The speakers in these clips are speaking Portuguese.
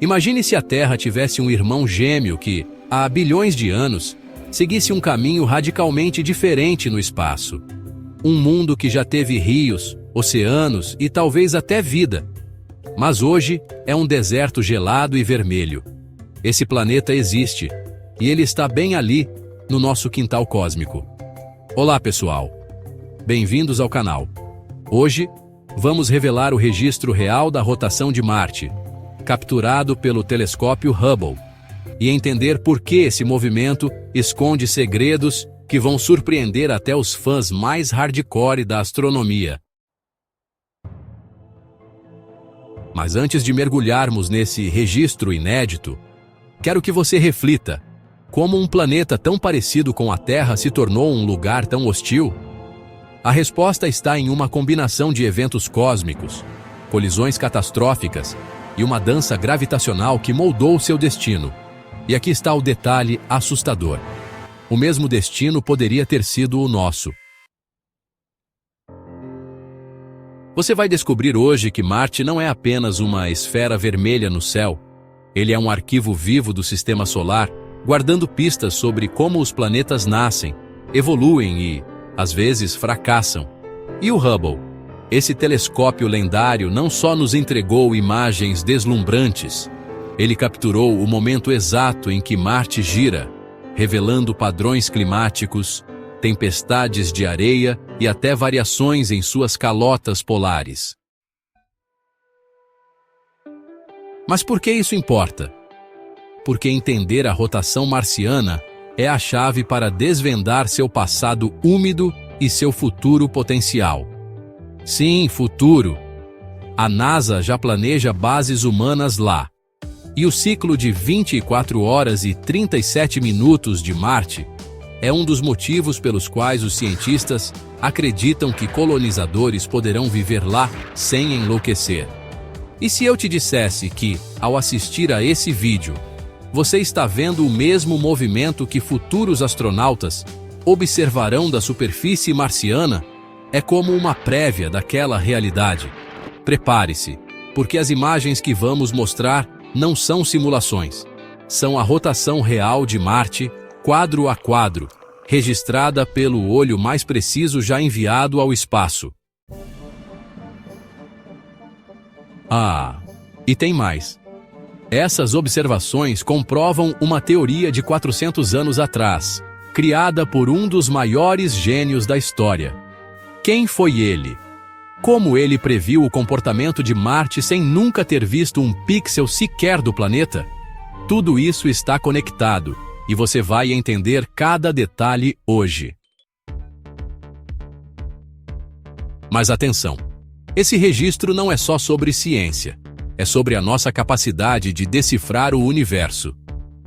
Imagine se a Terra tivesse um irmão gêmeo que, há bilhões de anos, seguisse um caminho radicalmente diferente no espaço. Um mundo que já teve rios, oceanos e talvez até vida. Mas hoje é um deserto gelado e vermelho. Esse planeta existe, e ele está bem ali, no nosso quintal cósmico. Olá, pessoal! Bem-vindos ao canal. Hoje, vamos revelar o registro real da rotação de Marte, capturado pelo telescópio Hubble, e entender por que esse movimento esconde segredos que vão surpreender até os fãs mais hardcore da astronomia. Mas antes de mergulharmos nesse registro inédito, quero que você reflita: como um planeta tão parecido com a Terra se tornou um lugar tão hostil? A resposta está em uma combinação de eventos cósmicos, colisões catastróficas e uma dança gravitacional que moldou seu destino. E aqui está o detalhe assustador: o mesmo destino poderia ter sido o nosso. Você vai descobrir hoje que Marte não é apenas uma esfera vermelha no céu. Ele é um arquivo vivo do Sistema Solar, guardando pistas sobre como os planetas nascem, evoluem e, às vezes, fracassam. E o Hubble? Esse telescópio lendário não só nos entregou imagens deslumbrantes, ele capturou o momento exato em que Marte gira, revelando padrões climáticos, tempestades de areia e até variações em suas calotas polares. Mas por que isso importa? Porque entender a rotação marciana é a chave para desvendar seu passado úmido e seu futuro potencial. Sim, futuro. A NASA já planeja bases humanas lá. E o ciclo de 24 horas e 37 minutos de Marte é um dos motivos pelos quais os cientistas acreditam que colonizadores poderão viver lá sem enlouquecer. E se eu te dissesse que, ao assistir a esse vídeo, você está vendo o mesmo movimento que futuros astronautas observarão da superfície marciana? É como uma prévia daquela realidade. Prepare-se, porque as imagens que vamos mostrar não são simulações. São a rotação real de Marte, quadro a quadro, registrada pelo olho mais preciso já enviado ao espaço. E tem mais. Essas observações comprovam uma teoria de 400 anos atrás, criada por um dos maiores gênios da história. Quem foi ele? Como ele previu o comportamento de Marte sem nunca ter visto um pixel sequer do planeta? Tudo isso está conectado, e você vai entender cada detalhe hoje. Mas atenção! Esse registro não é só sobre ciência. É sobre a nossa capacidade de decifrar o universo.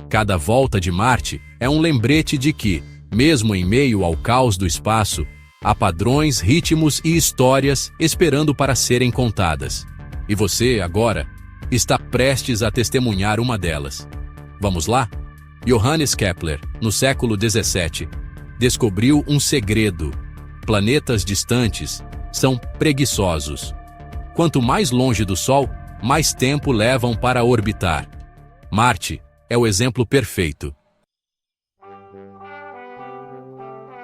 Cada volta de Marte é um lembrete de que, mesmo em meio ao caos do espaço, há padrões, ritmos e histórias esperando para serem contadas. E você, agora, está prestes a testemunhar uma delas. Vamos lá? Johannes Kepler, no século XVII, descobriu um segredo: planetas distantes são preguiçosos. Quanto mais longe do Sol, mais tempo levam para orbitar. Marte é o exemplo perfeito.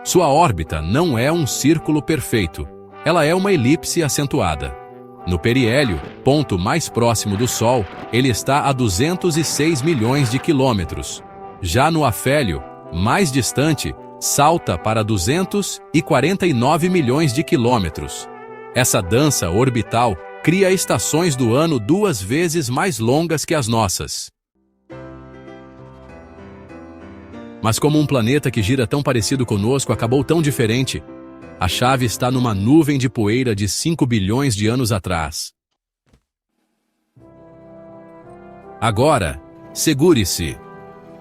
Sua órbita não é um círculo perfeito, ela é uma elipse acentuada. No periélio, ponto mais próximo do Sol, ele está a 206 milhões de quilômetros. Já no afélio, mais distante, salta para 249 milhões de quilômetros. Essa dança orbital cria estações do ano 2 vezes mais longas que as nossas. Mas como um planeta que gira tão parecido conosco acabou tão diferente, a chave está numa nuvem de poeira de 5 bilhões de anos atrás. Agora, segure-se.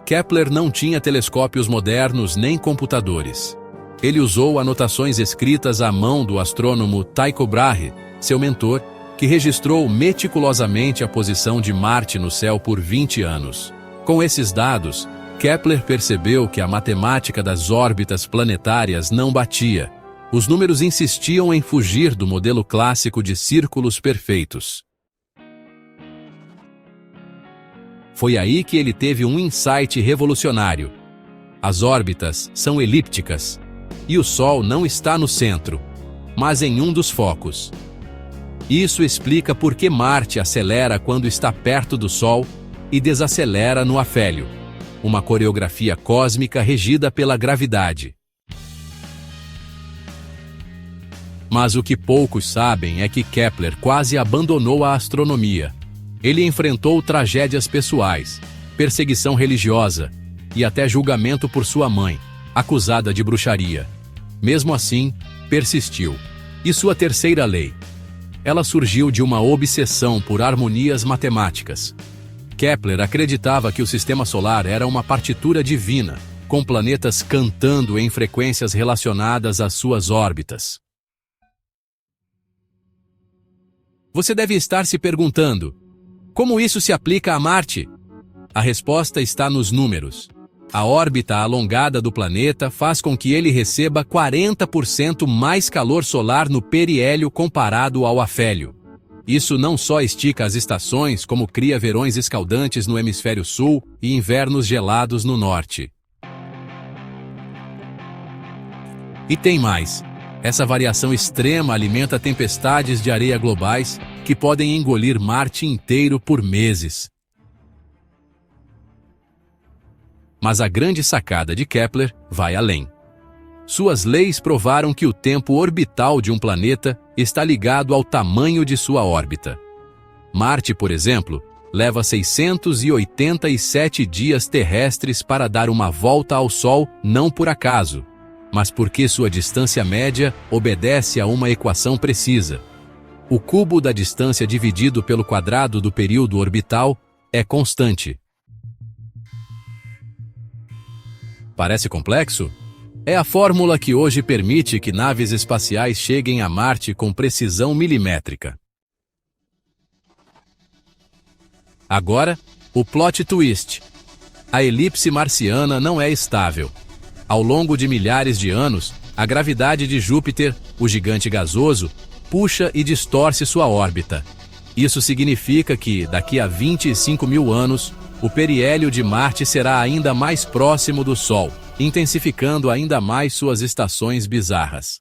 Kepler não tinha telescópios modernos nem computadores. Ele usou anotações escritas à mão do astrônomo Tycho Brahe, seu mentor, que registrou meticulosamente a posição de Marte no céu por 20 anos. Com esses dados, Kepler percebeu que a matemática das órbitas planetárias não batia. Os números insistiam em fugir do modelo clássico de círculos perfeitos. Foi aí que ele teve um insight revolucionário. As órbitas são elípticas, e o Sol não está no centro, mas em um dos focos. Isso explica por que Marte acelera quando está perto do Sol e desacelera no afélio, uma coreografia cósmica regida pela gravidade. Mas o que poucos sabem é que Kepler quase abandonou a astronomia. Ele enfrentou tragédias pessoais, perseguição religiosa e até julgamento por sua mãe, acusada de bruxaria. Mesmo assim, persistiu. E sua terceira lei? Ela surgiu de uma obsessão por harmonias matemáticas. Kepler acreditava que o sistema solar era uma partitura divina, com planetas cantando em frequências relacionadas às suas órbitas. Você deve estar se perguntando: como isso se aplica a Marte? A resposta está nos números. A órbita alongada do planeta faz com que ele receba 40% mais calor solar no periélio comparado ao afélio. Isso não só estica as estações, como cria verões escaldantes no hemisfério sul e invernos gelados no norte. E tem mais. Essa variação extrema alimenta tempestades de areia globais que podem engolir Marte inteiro por meses. Mas a grande sacada de Kepler vai além. Suas leis provaram que o tempo orbital de um planeta está ligado ao tamanho de sua órbita. Marte, por exemplo, leva 687 dias terrestres para dar uma volta ao Sol, não por acaso, mas porque sua distância média obedece a uma equação precisa. O cubo da distância dividido pelo quadrado do período orbital é constante. Parece complexo? É a fórmula que hoje permite que naves espaciais cheguem a Marte com precisão milimétrica. Agora, o plot twist. A elipse marciana não é estável. Ao longo de milhares de anos, a gravidade de Júpiter, o gigante gasoso, puxa e distorce sua órbita. Isso significa que, daqui a 25 mil anos, o periélio de Marte será ainda mais próximo do Sol, intensificando ainda mais suas estações bizarras.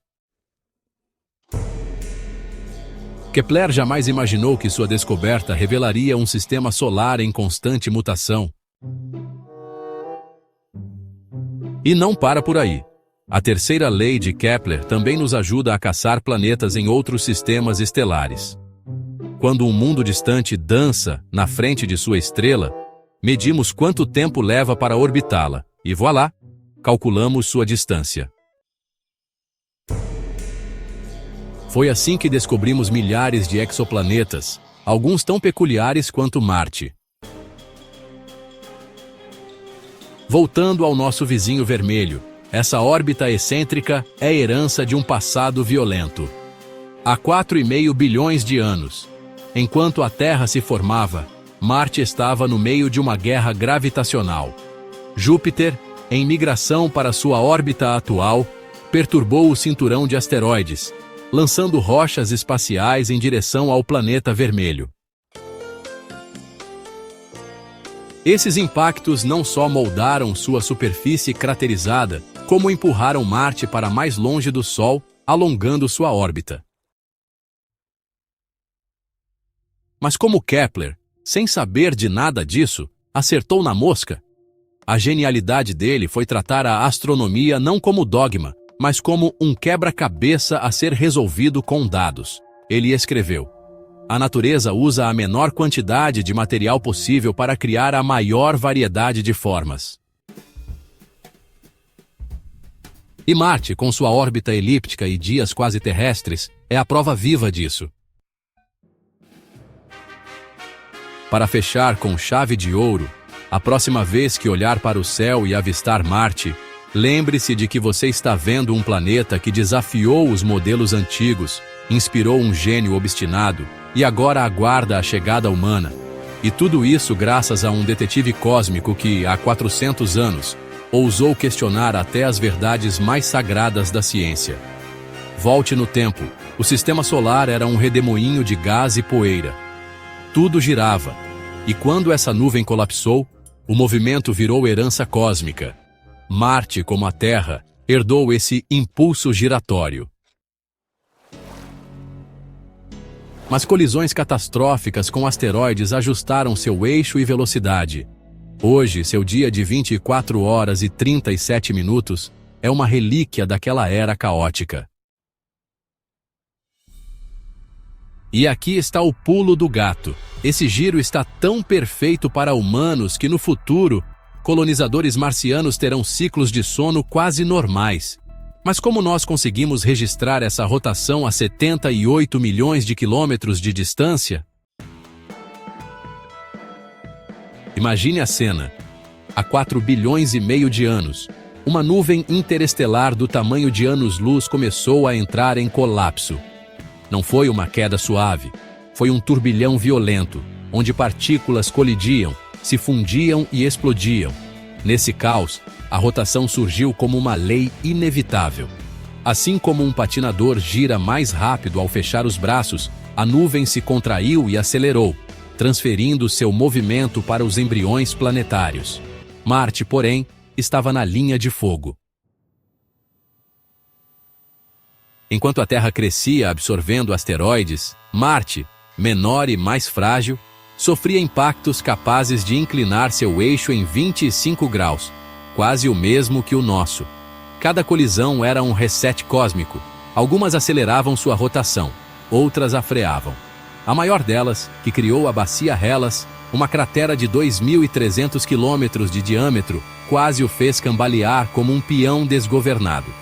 Kepler jamais imaginou que sua descoberta revelaria um sistema solar em constante mutação. E não para por aí. A terceira lei de Kepler também nos ajuda a caçar planetas em outros sistemas estelares. Quando um mundo distante dança na frente de sua estrela, medimos quanto tempo leva para orbitá-la, e voilá, calculamos sua distância. Foi assim que descobrimos milhares de exoplanetas, alguns tão peculiares quanto Marte. Voltando ao nosso vizinho vermelho, essa órbita excêntrica é herança de um passado violento. Há 4,5 bilhões de anos, enquanto a Terra se formava, Marte estava no meio de uma guerra gravitacional. Júpiter, em migração para sua órbita atual, perturbou o cinturão de asteroides, lançando rochas espaciais em direção ao planeta vermelho. Esses impactos não só moldaram sua superfície craterizada, como empurraram Marte para mais longe do Sol, alongando sua órbita. Mas como Kepler, sem saber de nada disso, acertou na mosca? A genialidade dele foi tratar a astronomia não como dogma, mas como um quebra-cabeça a ser resolvido com dados. Ele escreveu: a natureza usa a menor quantidade de material possível para criar a maior variedade de formas. E Marte, com sua órbita elíptica e dias quase terrestres, é a prova viva disso. Para fechar com chave de ouro, a próxima vez que olhar para o céu e avistar Marte, lembre-se de que você está vendo um planeta que desafiou os modelos antigos, inspirou um gênio obstinado e agora aguarda a chegada humana. E tudo isso graças a um detetive cósmico que, há 400 anos, ousou questionar até as verdades mais sagradas da ciência. Volte no tempo. O sistema solar era um redemoinho de gás e poeira. Tudo girava. E quando essa nuvem colapsou, o movimento virou herança cósmica. Marte, como a Terra, herdou esse impulso giratório. Mas colisões catastróficas com asteroides ajustaram seu eixo e velocidade. Hoje, seu dia de 24 horas e 37 minutos é uma relíquia daquela era caótica. E aqui está o pulo do gato. Esse giro está tão perfeito para humanos que no futuro, colonizadores marcianos terão ciclos de sono quase normais. Mas como nós conseguimos registrar essa rotação a 78 milhões de quilômetros de distância? Imagine a cena. Há 4 bilhões e meio de anos, uma nuvem interestelar do tamanho de anos-luz começou a entrar em colapso. Não foi uma queda suave, foi um turbilhão violento, onde partículas colidiam, se fundiam e explodiam. Nesse caos, a rotação surgiu como uma lei inevitável. Assim como um patinador gira mais rápido ao fechar os braços, a nuvem se contraiu e acelerou, transferindo seu movimento para os embriões planetários. Marte, porém, estava na linha de fogo. Enquanto a Terra crescia absorvendo asteroides, Marte, menor e mais frágil, sofria impactos capazes de inclinar seu eixo em 25 graus, quase o mesmo que o nosso. Cada colisão era um reset cósmico. Algumas aceleravam sua rotação, outras a freavam. A maior delas, que criou a Bacia Hellas, uma cratera de 2.300 quilômetros de diâmetro, quase o fez cambalear como um peão desgovernado.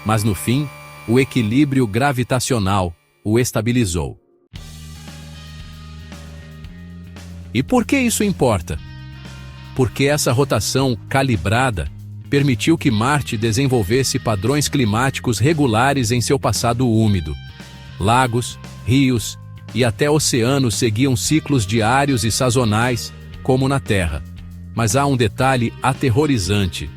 Mas no fim, o equilíbrio gravitacional o estabilizou. E por que isso importa? Porque essa rotação calibrada permitiu que Marte desenvolvesse padrões climáticos regulares em seu passado úmido. Lagos, rios e até oceanos seguiam ciclos diários e sazonais, como na Terra. Mas há um detalhe aterrorizante.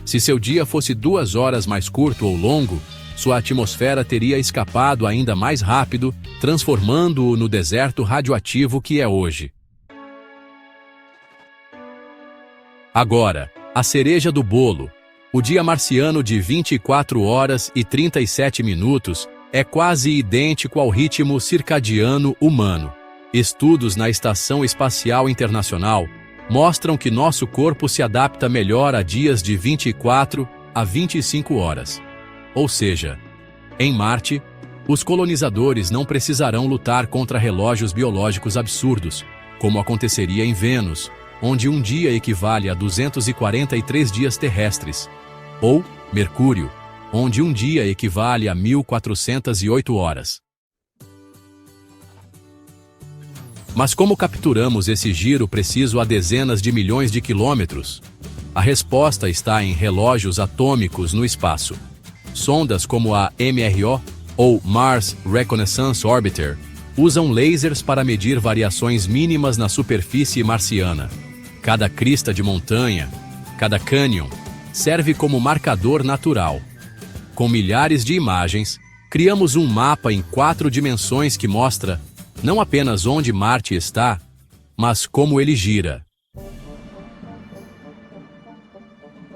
Se seu dia fosse 2 horas mais curto ou longo, sua atmosfera teria escapado ainda mais rápido, transformando-o no deserto radioativo que é hoje. Agora, a cereja do bolo. O dia marciano de 24 horas e 37 minutos é quase idêntico ao ritmo circadiano humano. Estudos na Estação Espacial Internacional mostram que nosso corpo se adapta melhor a dias de 24 a 25 horas. Ou seja, em Marte, os colonizadores não precisarão lutar contra relógios biológicos absurdos, como aconteceria em Vênus, onde um dia equivale a 243 dias terrestres, ou Mercúrio, onde um dia equivale a 1.408 horas. Mas como capturamos esse giro preciso a dezenas de milhões de quilômetros? A resposta está em relógios atômicos no espaço. Sondas como a MRO, ou Mars Reconnaissance Orbiter, usam lasers para medir variações mínimas na superfície marciana. Cada crista de montanha, cada cânion, serve como marcador natural. Com milhares de imagens, criamos um mapa em 4 dimensões que mostra não apenas onde Marte está, mas como ele gira.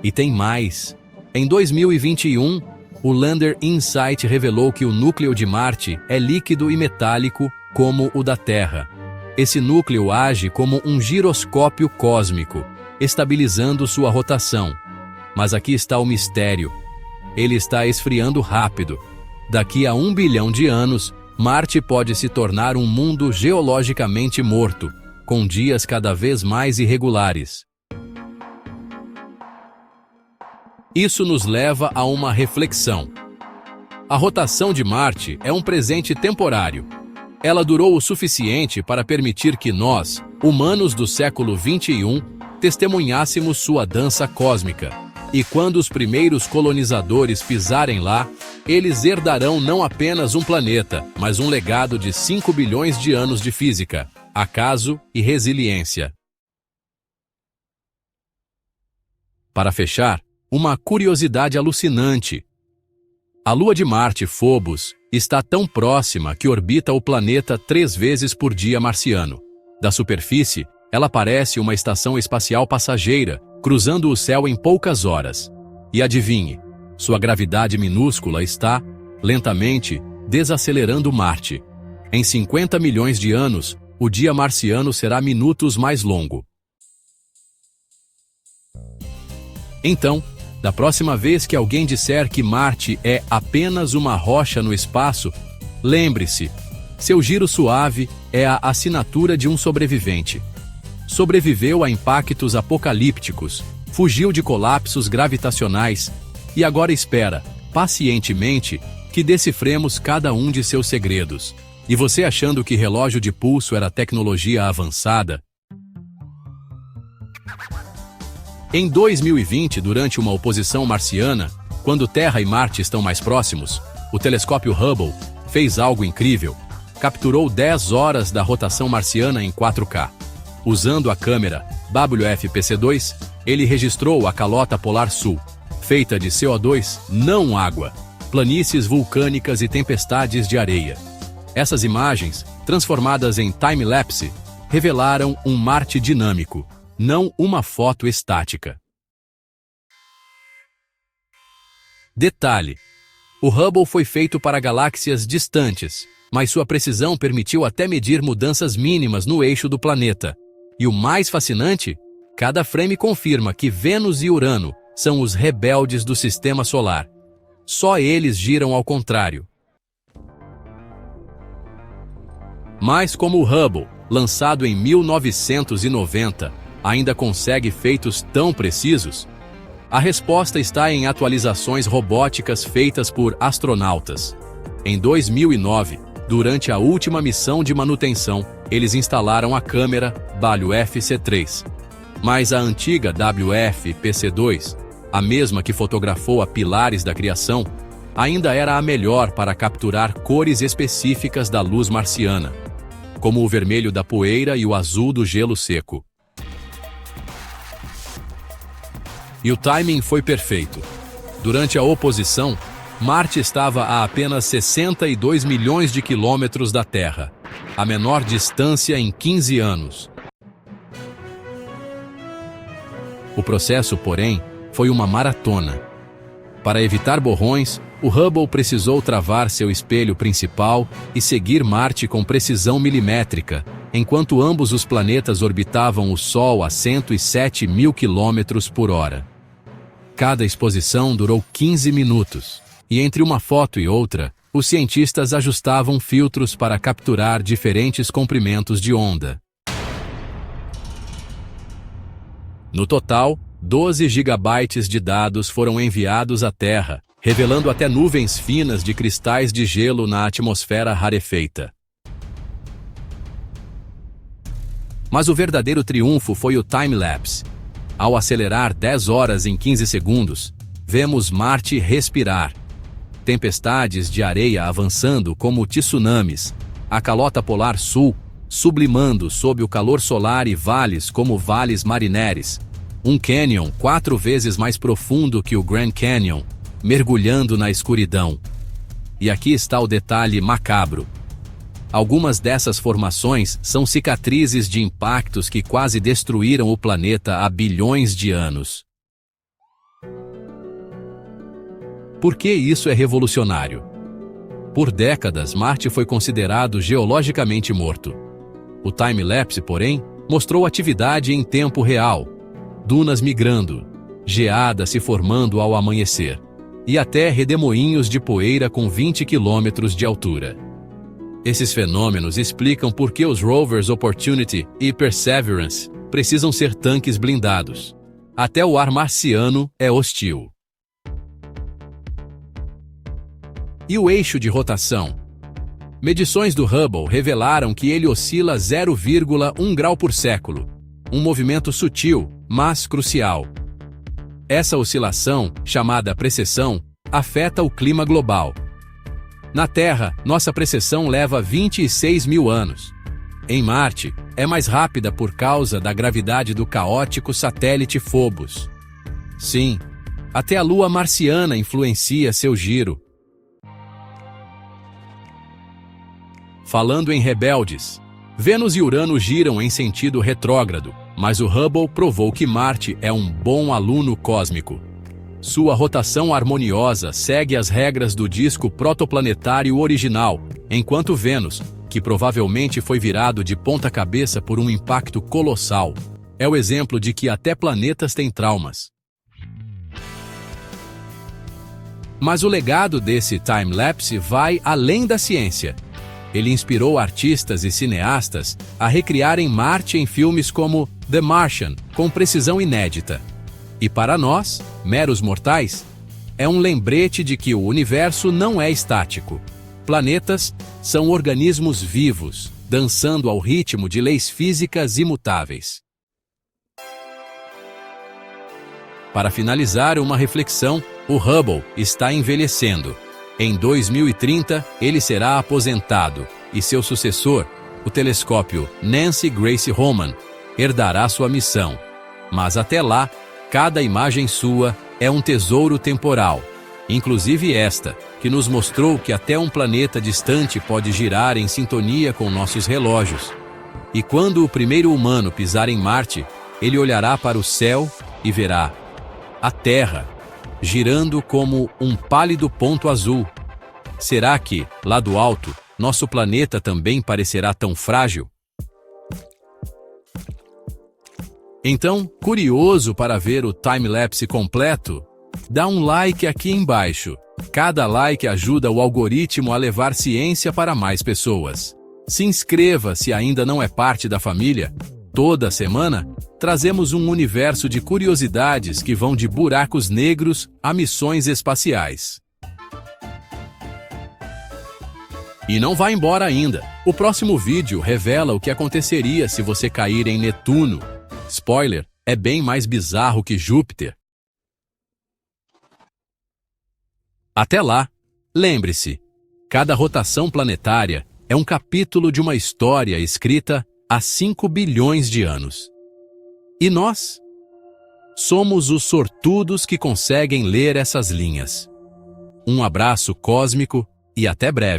E tem mais. Em 2021, o Lander InSight revelou que o núcleo de Marte é líquido e metálico como o da Terra. Esse núcleo age como um giroscópio cósmico, estabilizando sua rotação. Mas aqui está o mistério. Ele está esfriando rápido. Daqui a 1 bilhão de anos, Marte pode se tornar um mundo geologicamente morto, com dias cada vez mais irregulares. Isso nos leva a uma reflexão. A rotação de Marte é um presente temporário. Ela durou o suficiente para permitir que nós, humanos do século XXI, testemunhássemos sua dança cósmica. E quando os primeiros colonizadores pisarem lá, eles herdarão não apenas um planeta, mas um legado de 5 bilhões de anos de física, acaso e resiliência. Para fechar, uma curiosidade alucinante. A lua de Marte, Phobos, está tão próxima que orbita o planeta 3 vezes por dia marciano. Da superfície, Ela parece uma estação espacial passageira, cruzando o céu em poucas horas. E adivinhe, sua gravidade minúscula está, lentamente, desacelerando Marte. Em 50 milhões de anos, o dia marciano será minutos mais longo. Então, da próxima vez que alguém disser que Marte é apenas uma rocha no espaço, lembre-se, seu giro suave é a assinatura de um sobrevivente. Sobreviveu a impactos apocalípticos, fugiu de colapsos gravitacionais e agora espera, pacientemente, que decifremos cada um de seus segredos. E você achando que relógio de pulso era tecnologia avançada? Em 2020, durante uma oposição marciana, quando Terra e Marte estão mais próximos, o telescópio Hubble fez algo incrível. Capturou 10 horas da rotação marciana em 4K. Usando a câmera WF-PC2, ele registrou a calota polar sul, feita de CO2, não água, planícies vulcânicas e tempestades de areia. Essas imagens, transformadas em time-lapse, revelaram um Marte dinâmico, não uma foto estática. Detalhe: o Hubble foi feito para galáxias distantes, mas sua precisão permitiu até medir mudanças mínimas no eixo do planeta. E o mais fascinante, cada frame confirma que Vênus e Urano são os rebeldes do Sistema Solar. Só eles giram ao contrário. Mas como o Hubble, lançado em 1990, ainda consegue feitos tão precisos? A resposta está em atualizações robóticas feitas por astronautas. Em 2009, durante a última missão de manutenção, eles instalaram a câmera WF-C3. Mas a antiga WF-PC2, a mesma que fotografou a pilares da criação, ainda era a melhor para capturar cores específicas da luz marciana, como o vermelho da poeira e o azul do gelo seco. E o timing foi perfeito. Durante a oposição, Marte estava a apenas 62 milhões de quilômetros da Terra, a menor distância em 15 anos. O processo, porém, foi uma maratona. Para evitar borrões, o Hubble precisou travar seu espelho principal e seguir Marte com precisão milimétrica, enquanto ambos os planetas orbitavam o Sol a 107 mil quilômetros por hora. Cada exposição durou 15 minutos, e entre uma foto e outra, os cientistas ajustavam filtros para capturar diferentes comprimentos de onda. No total, 12 gigabytes de dados foram enviados à Terra, revelando até nuvens finas de cristais de gelo na atmosfera rarefeita. Mas o verdadeiro triunfo foi o time-lapse. Ao acelerar 10 horas em 15 segundos, vemos Marte respirar. Tempestades de areia avançando como tsunamis, a calota polar sul sublimando sob o calor solar e vales como vales Marineris, um cânion 4 vezes mais profundo que o Grand Canyon, mergulhando na escuridão. E aqui está o detalhe macabro. Algumas dessas formações são cicatrizes de impactos que quase destruíram o planeta há bilhões de anos. Por que isso é revolucionário? Por décadas, Marte foi considerado geologicamente morto. O time-lapse, porém, mostrou atividade em tempo real. Dunas migrando, geada se formando ao amanhecer, e até redemoinhos de poeira com 20 quilômetros de altura. Esses fenômenos explicam por que os rovers Opportunity e Perseverance precisam ser tanques blindados. Até o ar marciano é hostil. E o eixo de rotação? Medições do Hubble revelaram que ele oscila 0,1 grau por século, um movimento sutil, mas crucial. Essa oscilação, chamada precessão, afeta o clima global. Na Terra, nossa precessão leva 26 mil anos. Em Marte, é mais rápida por causa da gravidade do caótico satélite Phobos. Sim, até a Lua marciana influencia seu giro. Falando em rebeldes, Vênus e Urano giram em sentido retrógrado, mas o Hubble provou que Marte é um bom aluno cósmico. Sua rotação harmoniosa segue as regras do disco protoplanetário original, enquanto Vênus, que provavelmente foi virado de ponta cabeça por um impacto colossal, é o exemplo de que até planetas têm traumas. Mas o legado desse time-lapse vai além da ciência. Ele inspirou artistas e cineastas a recriarem Marte em filmes como The Martian, com precisão inédita. E para nós, meros mortais, é um lembrete de que o universo não é estático. Planetas são organismos vivos, dançando ao ritmo de leis físicas imutáveis. Para finalizar uma reflexão, o Hubble está envelhecendo. Em 2030, ele será aposentado e seu sucessor, o telescópio Nancy Grace Roman, herdará sua missão. Mas até lá, cada imagem sua é um tesouro temporal, inclusive esta, que nos mostrou que até um planeta distante pode girar em sintonia com nossos relógios. E quando o primeiro humano pisar em Marte, ele olhará para o céu e verá a Terra girando como um pálido ponto azul. Será que, lá do alto, nosso planeta também parecerá tão frágil? Então, curioso para ver o time-lapse completo? Dá um like aqui embaixo. Cada like ajuda o algoritmo a levar ciência para mais pessoas. Se inscreva se ainda não é parte da família. Toda semana, trazemos um universo de curiosidades que vão de buracos negros a missões espaciais. E não vá embora ainda. O próximo vídeo revela o que aconteceria se você cair em Netuno. Spoiler, é bem mais bizarro que Júpiter. Até lá, lembre-se, cada rotação planetária é um capítulo de uma história escrita há 5 bilhões de anos. E nós? Somos os sortudos que conseguem ler essas linhas. Um abraço cósmico e até breve.